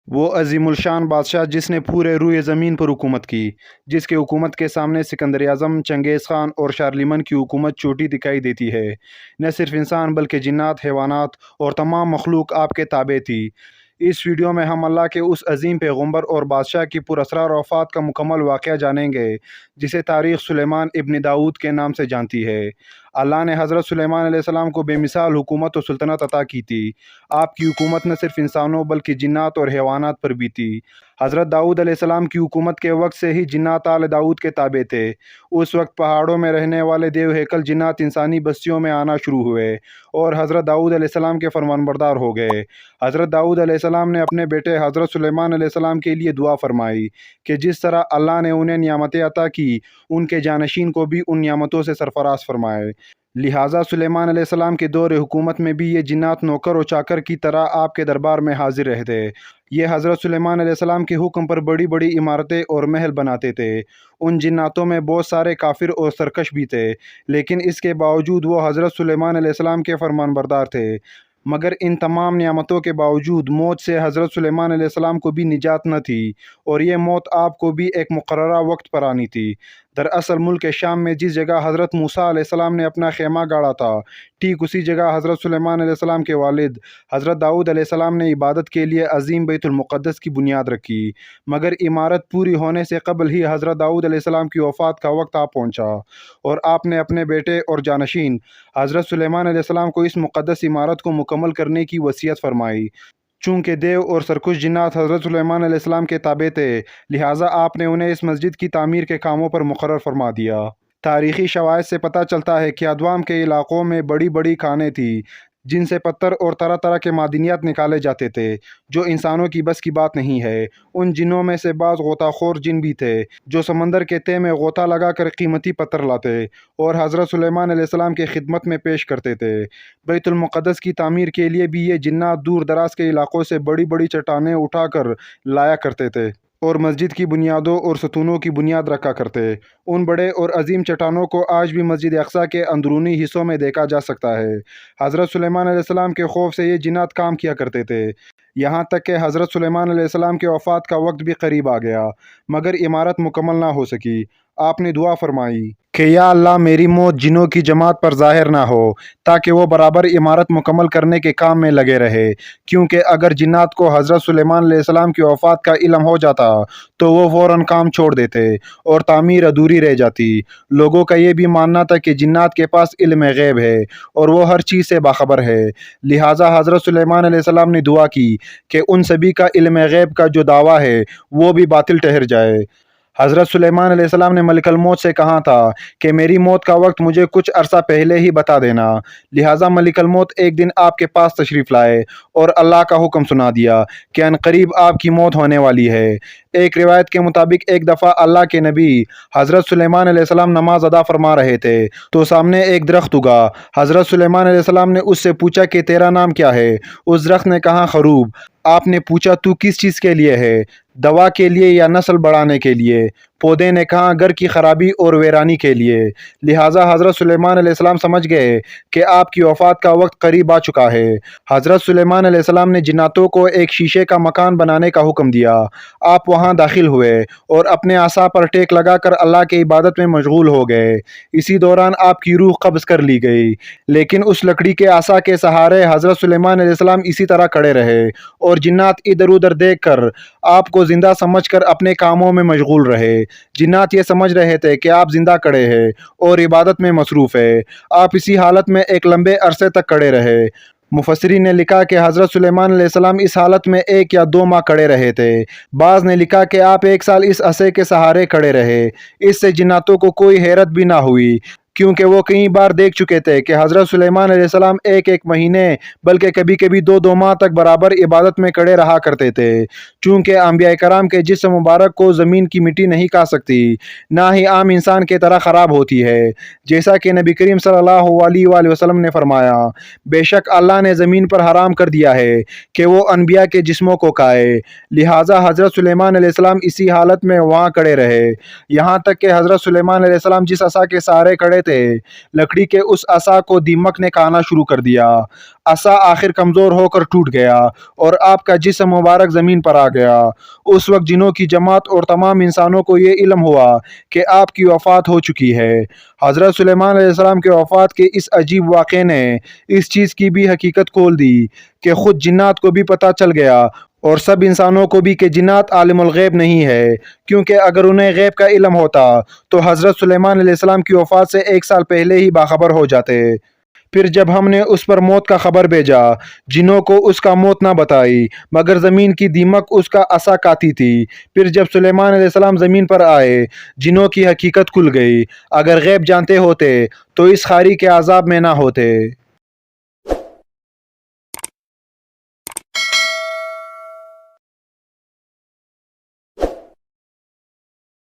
وہ عظیم الشان بادشاہ جس نے پورے روئے زمین پر حکومت کی، جس کی حکومت کے سامنے سکندر اعظم، چنگیز خان اور شارلیمن کی حکومت چھوٹی دکھائی دیتی ہے۔ نہ صرف انسان بلکہ جنات، حیوانات اور تمام مخلوق آپ کے تابع تھی۔ اس ویڈیو میں ہم اللہ کے اس عظیم پیغمبر اور بادشاہ کی پراسرار وفات کا مکمل واقعہ جانیں گے جسے تاریخ سلیمان ابن داؤد کے نام سے جانتی ہے۔ اللہ نے حضرت سلیمان علیہ السلام کو بے مثال حکومت و سلطنت عطا کی تھی۔ آپ کی حکومت نہ صرف انسانوں بلکہ جنات اور حیوانات پر بھی تھی۔ حضرت داؤد علیہ السلام کی حکومت کے وقت سے ہی جنات آل داؤد کے تابع تھے۔ اس وقت پہاڑوں میں رہنے والے دیو ہیکل جنات انسانی بستیوں میں آنا شروع ہوئے اور حضرت داؤد علیہ السلام کے فرمانبردار ہو گئے۔ حضرت داؤد علیہ السلام نے اپنے بیٹے حضرت سلیمان علیہ السلام کے لیے دعا فرمائی کہ جس طرح اللہ نے انہیں نعمتیں عطا کی، ان کے جانشین کو بھی ان نعمتوں سے سرفراز فرمائے۔ لہٰذا سلیمان علیہ السلام کے دور حکومت میں بھی یہ جنات نوکر و چاکر کی طرح آپ کے دربار میں حاضر رہتے۔ یہ حضرت سلیمان علیہ السلام کے حکم پر بڑی بڑی عمارتیں اور محل بناتے تھے۔ ان جناتوں میں بہت سارے کافر اور سرکش بھی تھے، لیکن اس کے باوجود وہ حضرت سلیمان علیہ السلام کے فرمان بردار تھے۔ مگر ان تمام نعمتوں کے باوجود موت سے حضرت سلیمان علیہ السلام کو بھی نجات نہ تھی، اور یہ موت آپ کو بھی ایک مقررہ وقت پر آنی تھی۔ دراصل ملک شام میں جس جگہ حضرت موسیٰ علیہ السلام نے اپنا خیمہ گاڑا تھا، ٹھیک اسی جگہ حضرت سلیمان علیہ السلام کے والد حضرت داؤد علیہ السلام نے عبادت کے لیے عظیم بیت المقدس کی بنیاد رکھی۔ مگر عمارت پوری ہونے سے قبل ہی حضرت داؤد علیہ السلام کی وفات کا وقت آ پہنچا، اور آپ نے اپنے بیٹے اور جانشین حضرت سلیمان علیہ السلام کو اس مقدس عمارت کو مکمل کرنے کی وصیت فرمائی۔ چونکہ دیو اور سرکش جنات حضرت سلیمان علیہ السلام کے تابع تھے، لہٰذا آپ نے انہیں اس مسجد کی تعمیر کے کاموں پر مقرر فرما دیا۔ تاریخی شواہد سے پتہ چلتا ہے کہ ادوام کے علاقوں میں بڑی بڑی کھانیں تھیں جن سے پتھر اور طرح طرح کے معدنیات نکالے جاتے تھے، جو انسانوں کی بس کی بات نہیں ہے۔ ان جنوں میں سے بعض غوطہ خور جن بھی تھے جو سمندر کے تہہ میں غوطہ لگا کر قیمتی پتھر لاتے اور حضرت سلیمان علیہ السلام کی خدمت میں پیش کرتے تھے۔ بیت المقدس کی تعمیر کے لیے بھی یہ جنات دور دراز کے علاقوں سے بڑی بڑی چٹانیں اٹھا کر لایا کرتے تھے اور مسجد کی بنیادوں اور ستونوں کی بنیاد رکھا کرتے۔ ان بڑے اور عظیم چٹانوں کو آج بھی مسجد اقصیٰ کے اندرونی حصوں میں دیکھا جا سکتا ہے۔ حضرت سلیمان علیہ السلام کے خوف سے یہ جنات کام کیا کرتے تھے، یہاں تک کہ حضرت سلیمان علیہ السلام کے وفات کا وقت بھی قریب آ گیا، مگر عمارت مکمل نہ ہو سکی۔ آپ نے دعا فرمائی کہ یا اللہ میری موت جنوں کی جماعت پر ظاہر نہ ہو، تاکہ وہ برابر عمارت مکمل کرنے کے کام میں لگے رہے، کیونکہ اگر جنات کو حضرت سلیمان علیہ السلام کی وفات کا علم ہو جاتا تو وہ فوراً کام چھوڑ دیتے اور تعمیر ادھوری رہ جاتی۔ لوگوں کا یہ بھی ماننا تھا کہ جنات کے پاس علم غیب ہے اور وہ ہر چیز سے باخبر ہے، لہٰذا حضرت سلیمان علیہ السلام نے دعا کی کہ ان سبھی کا علم غیب کا جو دعویٰ ہے وہ بھی باطل ٹھہر جائے۔ حضرت سلیمان علیہ السلام نے ملک الموت سے کہا تھا کہ میری موت کا وقت مجھے کچھ عرصہ پہلے ہی بتا دینا، لہٰذا ملک الموت ایک دن آپ کے پاس تشریف لائے اور اللہ کا حکم سنا دیا کہ عنقریب آپ کی موت ہونے والی ہے۔ ایک روایت کے مطابق ایک دفعہ اللہ کے نبی حضرت سلیمان علیہ السلام نماز ادا فرما رہے تھے تو سامنے ایک درخت اگا۔ حضرت سلیمان علیہ السلام نے اس سے پوچھا کہ تیرا نام کیا ہے؟ اس درخت نے کہا خروب۔ آپ نے پوچھا تو کس چیز کے لیے ہے؟ دوا کے لیے یا نسل بڑھانے کے لیے؟ پودے نے کہا گھر کی خرابی اور ویرانی کے لیے۔ لہٰذا حضرت سلیمان علیہ السلام سمجھ گئے کہ آپ کی وفات کا وقت قریب آ چکا ہے۔ حضرت سلیمان علیہ السلام نے جناتوں کو ایک شیشے کا مکان بنانے کا حکم دیا۔ آپ وہاں داخل ہوئے اور اپنے عصا پر ٹیک لگا کر اللہ کی عبادت میں مشغول ہو گئے۔ اسی دوران آپ کی روح قبض کر لی گئی، لیکن اس لکڑی کے عصا کے سہارے حضرت سلیمان علیہ السلام اسی طرح کھڑے رہے اور جنات ادھر ادھر دیکھ کر آپ کو زندہ سمجھ کر اپنے کاموں میں مشغول رہے۔ جنات یہ سمجھ رہے تھے کہ آپ زندہ کھڑے ہیں اور عبادت میں مصروف ہے۔ آپ اسی حالت میں ایک لمبے عرصے تک کھڑے رہے۔ مفسرین نے لکھا کہ حضرت سلیمان علیہ السلام اس حالت میں 1 یا 2 ماہ کھڑے رہے تھے۔ بعض نے لکھا کہ آپ 1 سال اس عصے کے سہارے کھڑے رہے۔ اس سے جناتوں کو کوئی حیرت بھی نہ ہوئی، کیونکہ وہ کئی بار دیکھ چکے تھے کہ حضرت سلیمان علیہ السلام 1 مہینے بلکہ کبھی کبھی 2 ماہ تک برابر عبادت میں کھڑے رہا کرتے تھے۔ چونکہ انبیاء کرام کے جسم مبارک کو زمین کی مٹی نہیں کھا سکتی، نہ ہی عام انسان کی طرح خراب ہوتی ہے، جیسا کہ نبی کریم صلی اللہ علیہ وآلہ وسلم نے فرمایا، بے شک اللہ نے زمین پر حرام کر دیا ہے کہ وہ انبیاء کے جسموں کو کھائے۔ لہٰذا حضرت سلیمان علیہ السلام اسی حالت میں وہاں کھڑے رہے، یہاں تک کہ حضرت سلیمان علیہ السلام جس عصا کے سہارے کھڑے تھے، لکڑی کے اس عصا کو دیمک نے کھانا شروع کر دیا۔ عصا آخر کمزور ہو کر ٹوٹ گیا اور آپ کا جسم مبارک زمین پر آ گیا۔ اس وقت جنوں کی جماعت اور تمام انسانوں کو یہ علم ہوا کہ آپ کی وفات ہو چکی ہے۔ حضرت سلیمان علیہ السلام کے وفات کے اس عجیب واقعے نے اس چیز کی بھی حقیقت کھول دی کہ خود جنات کو بھی پتہ چل گیا اور سب انسانوں کو بھی کہ جنات عالم الغیب نہیں ہے، کیونکہ اگر انہیں غیب کا علم ہوتا تو حضرت سلیمان علیہ السلام کی وفات سے 1 سال پہلے ہی باخبر ہو جاتے۔ پھر جب ہم نے اس پر موت کا خبر بھیجا، جنوں کو اس کا موت نہ بتائی، مگر زمین کی دیمک اس کا عصا کاتی تھی۔ پھر جب سلیمان علیہ السلام زمین پر آئے، جنوں کی حقیقت کھل گئی۔ اگر غیب جانتے ہوتے تو اس خاری کے عذاب میں نہ ہوتے۔